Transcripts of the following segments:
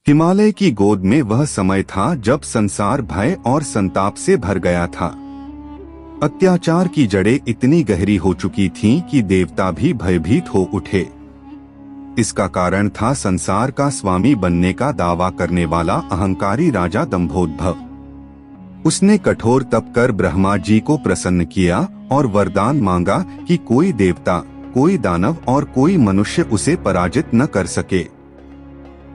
हिमालय की गोद में वह समय था जब संसार भय और संताप से भर गया था। अत्याचार की जड़ें इतनी गहरी हो चुकी थीं कि देवता भी भयभीत हो उठे। इसका कारण था संसार का स्वामी बनने का दावा करने वाला अहंकारी राजा दंभोद्भव। उसने कठोर तप कर ब्रह्मा जी को प्रसन्न किया और वरदान मांगा कि कोई देवता, कोई दानव और कोई मनुष्य उसे पराजित न कर सके।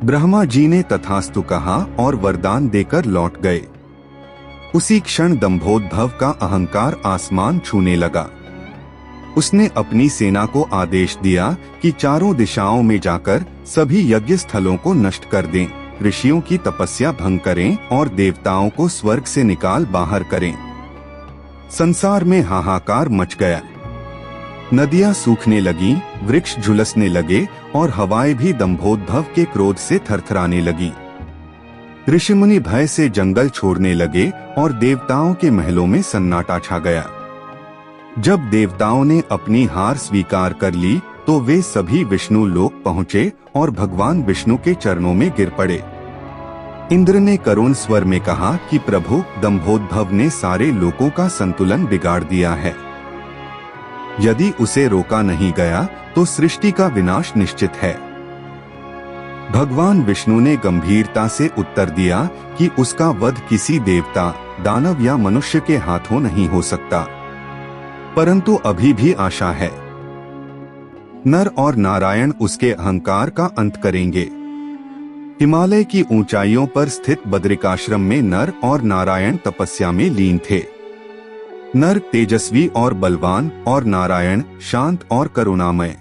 ब्रह्मा जी ने तथास्तु कहा और वरदान देकर लौट गए। उसी क्षण दंभोद्भव का अहंकार आसमान छूने लगा। उसने अपनी सेना को आदेश दिया कि चारों दिशाओं में जाकर सभी यज्ञ स्थलों को नष्ट कर दें, ऋषियों की तपस्या भंग करें और देवताओं को स्वर्ग से निकाल बाहर करें। संसार में हाहाकार मच गया। नदियां सूखने लगीं, वृक्ष झुलसने लगे और हवाएं भी दंभोद्भव के क्रोध से थरथराने लगीं। ऋषिमुनि भय से जंगल छोड़ने लगे और देवताओं के महलों में सन्नाटा छा गया। जब देवताओं ने अपनी हार स्वीकार कर ली तो वे सभी विष्णु लोक पहुँचे और भगवान विष्णु के चरणों में गिर पड़े। इंद्र ने करुण स्वर में कहा कि प्रभु, दंभोद्भव ने सारे लोकों का संतुलन बिगाड़ दिया है। यदि उसे रोका नहीं गया तो सृष्टि का विनाश निश्चित है। भगवान विष्णु ने गंभीरता से उत्तर दिया कि उसका वध किसी देवता, दानव या मनुष्य के हाथों नहीं हो सकता, परंतु अभी भी आशा है। नर और नारायण उसके अहंकार का अंत करेंगे। हिमालय की ऊंचाइयों पर स्थित बद्रिकाश्रम में नर और नारायण तपस्या में लीन थे। नर तेजस्वी और बलवान और नारायण शांत और करुणामय।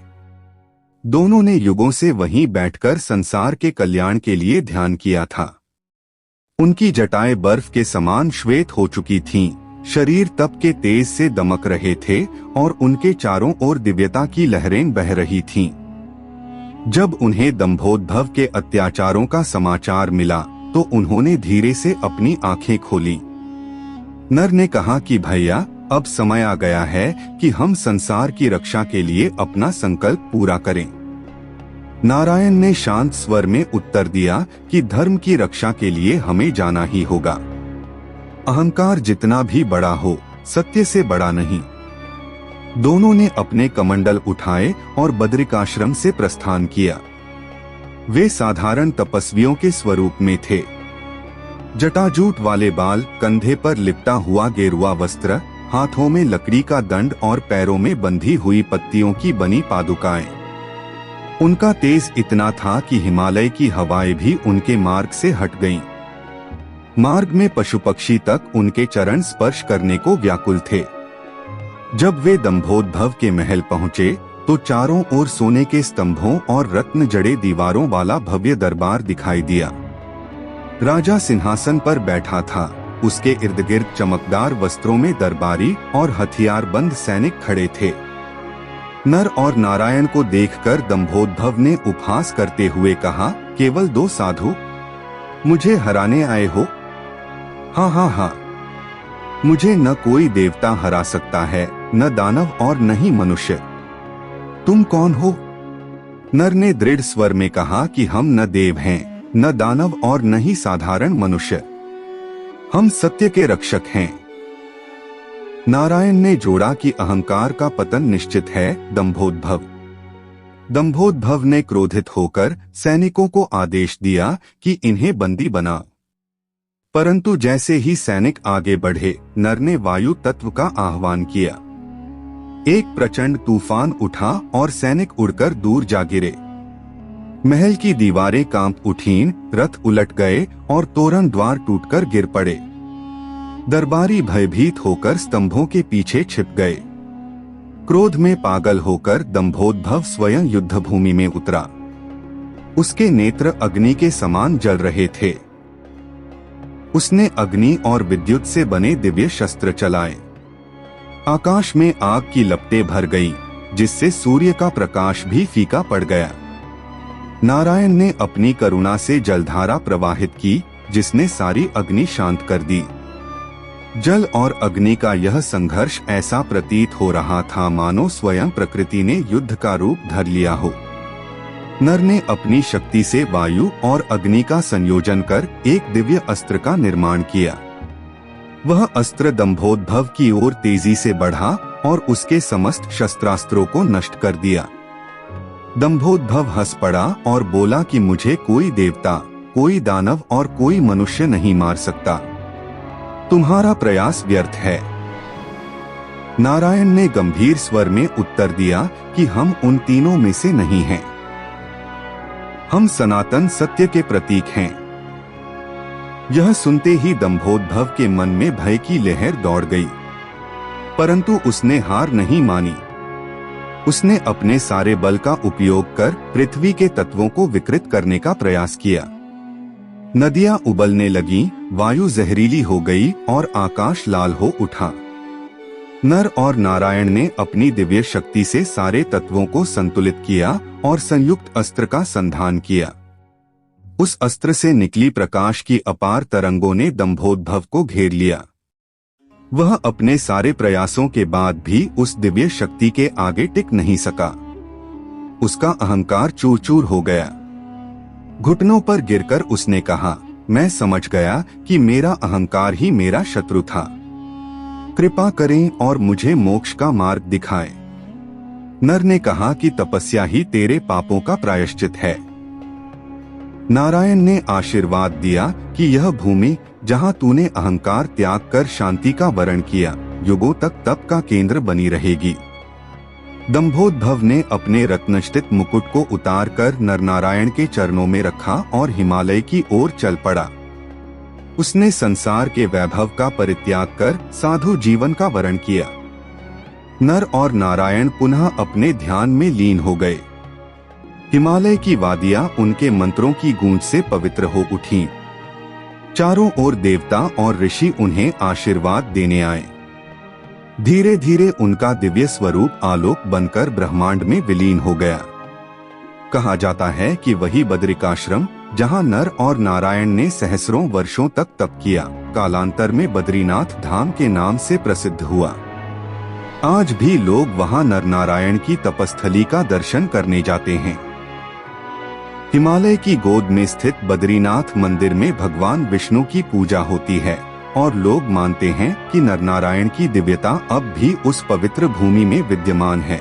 दोनों ने युगों से वहीं बैठकर संसार के कल्याण के लिए ध्यान किया था। उनकी जटाएं बर्फ के समान श्वेत हो चुकी थीं, शरीर तप के तेज से दमक रहे थे और उनके चारों ओर दिव्यता की लहरें बह रही थीं। जब उन्हें दंभोद्भव के अत्याचारों का समाचार मिला तो उन्होंने धीरे से अपनी आंखें खोली। नर ने कहा कि भैया, अब समय आ गया है कि हम संसार की रक्षा के लिए अपना संकल्प पूरा करें। नारायण ने शांत स्वर में उत्तर दिया कि धर्म की रक्षा के लिए हमें जाना ही होगा। अहंकार जितना भी बड़ा हो, सत्य से बड़ा नहीं। दोनों ने अपने कमंडल उठाए और बद्रिकाश्रम से प्रस्थान किया। वे साधारण तपस्वियों के स्वरूप में थे। जटाजूट वाले बाल, कंधे पर लिपटा हुआ गेरुआ वस्त्र, हाथों में लकड़ी का दंड और पैरों में बंधी हुई पत्तियों की बनी पादुकाएं। उनका तेज इतना था कि हिमालय की हवाएं भी उनके मार्ग से हट गईं। मार्ग में पशु पक्षी तक उनके चरण स्पर्श करने को व्याकुल थे। जब वे दंभोद्भव के महल पहुँचे तो चारों ओर सोने के स्तंभों और रत्न जड़े दीवारों वाला भव्य दरबार दिखाई दिया। राजा सिंहासन पर बैठा था। उसके इर्द गिर्द चमकदार वस्त्रों में दरबारी और हथियारबंद सैनिक खड़े थे। नर और नारायण को देखकर दंभोद्भव ने उपहास करते हुए कहा, केवल दो साधु मुझे हराने आए हो? हाँ हाँ हाँ, मुझे न कोई देवता हरा सकता है, न दानव और न ही मनुष्य। तुम कौन हो? नर ने दृढ़ स्वर में कहा कि हम न देव हैं, न दानव और न ही साधारण मनुष्य। हम सत्य के रक्षक हैं। नारायण ने जोड़ा कि अहंकार का पतन निश्चित है, दंभोद्भव। दंभोद्भव ने क्रोधित होकर सैनिकों को आदेश दिया कि इन्हें बंदी बना। परंतु जैसे ही सैनिक आगे बढ़े, नर ने वायु तत्व का आह्वान किया। एक प्रचंड तूफान उठा और सैनिक उड़कर दूर जा गिरे। महल की दीवारें कांप उठीं, रथ उलट गए और तोरण द्वार टूटकर गिर पड़े। दरबारी भयभीत होकर स्तंभों के पीछे छिप गए। क्रोध में पागल होकर दंभोद्भव स्वयं युद्ध भूमि में उतरा। उसके नेत्र अग्नि के समान जल रहे थे। उसने अग्नि और विद्युत से बने दिव्य शस्त्र चलाए। आकाश में आग की लपटें भर गईं, जिससे सूर्य का प्रकाश भी फीका पड़ गया। नारायण ने अपनी करुणा से जलधारा प्रवाहित की, जिसने सारी अग्नि शांत कर दी। जल और अग्नि का यह संघर्ष ऐसा प्रतीत हो रहा था मानो स्वयं प्रकृति ने युद्ध का रूप धर लिया हो। नर ने अपनी शक्ति से वायु और अग्नि का संयोजन कर एक दिव्य अस्त्र का निर्माण किया। वह अस्त्र दंभोद्भव की ओर तेजी से बढ़ा और उसके समस्त शस्त्रास्त्रों को नष्ट कर दिया। दंभोद्भव हंस पड़ा और बोला कि मुझे कोई देवता, कोई दानव और कोई मनुष्य नहीं मार सकता। तुम्हारा प्रयास व्यर्थ है। नारायण ने गंभीर स्वर में उत्तर दिया कि हम उन तीनों में से नहीं हैं। हम सनातन सत्य के प्रतीक हैं। यह सुनते ही दंभोद्भव के मन में भय की लहर दौड़ गई, परंतु उसने हार नहीं मानी। उसने अपने सारे बल का उपयोग कर पृथ्वी के तत्वों को विकृत करने का प्रयास किया। नदियां उबलने लगीं, वायु जहरीली हो गई और आकाश लाल हो उठा। नर और नारायण ने अपनी दिव्य शक्ति से सारे तत्वों को संतुलित किया और संयुक्त अस्त्र का संधान किया। उस अस्त्र से निकली प्रकाश की अपार तरंगों ने दंभोद्भव को घेर लिया। वह अपने सारे प्रयासों के बाद भी उस दिव्य शक्ति के आगे टिक नहीं सका। उसका अहंकार चूर चूर हो गया। घुटनों पर गिरकर उसने कहा, मैं समझ गया कि मेरा अहंकार ही मेरा शत्रु था। कृपा करें और मुझे मोक्ष का मार्ग दिखाएं। नर ने कहा कि तपस्या ही तेरे पापों का प्रायश्चित है। नारायण ने आशीर्वाद दिया कि यह भूमि जहां तूने अहंकार त्याग कर शांति का वरण किया, युगों तक तप का केंद्र बनी रहेगी। दंभोद्भव ने अपने रत्नश्तित मुकुट को उतारकर नरनारायण के चरणों में रखा और हिमालय की ओर चल पड़ा। उसने संसार के वैभव का परित्याग कर साधु जीवन का वरण किया। नर और नारायण पुनः अपने ध्यान में लीन हो गए। हिमालय की वादियां उनके मंत्रों की गूंज से पवित्र हो उठीं। चारों ओर देवता और ऋषि उन्हें आशीर्वाद देने आए। धीरे धीरे उनका दिव्य स्वरूप आलोक बनकर ब्रह्मांड में विलीन हो गया। कहा जाता है कि वही बद्रिकाश्रम, जहां नर और नारायण ने सहस्रों वर्षों तक तप किया, कालांतर में बद्रीनाथ धाम के नाम से प्रसिद्ध हुआ। आज भी लोग वहां नर नारायण की तपस्थली का दर्शन करने जाते हैं। हिमालय की गोद में स्थित बद्रीनाथ मंदिर में भगवान विष्णु की पूजा होती है और लोग मानते हैं कि नरनारायण की दिव्यता अब भी उस पवित्र भूमि में विद्यमान है।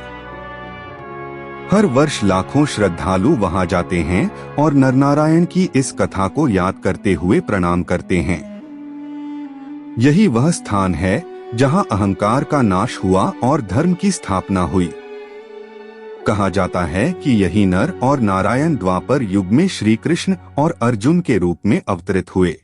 हर वर्ष लाखों श्रद्धालु वहां जाते हैं और नरनारायण की इस कथा को याद करते हुए प्रणाम करते हैं। यही वह स्थान है जहां अहंकार का नाश हुआ और धर्म की स्थापना हुई। कहा जाता है कि यही नर और नारायण द्वापर युग में श्री कृष्ण और अर्जुन के रूप में अवतरित हुए।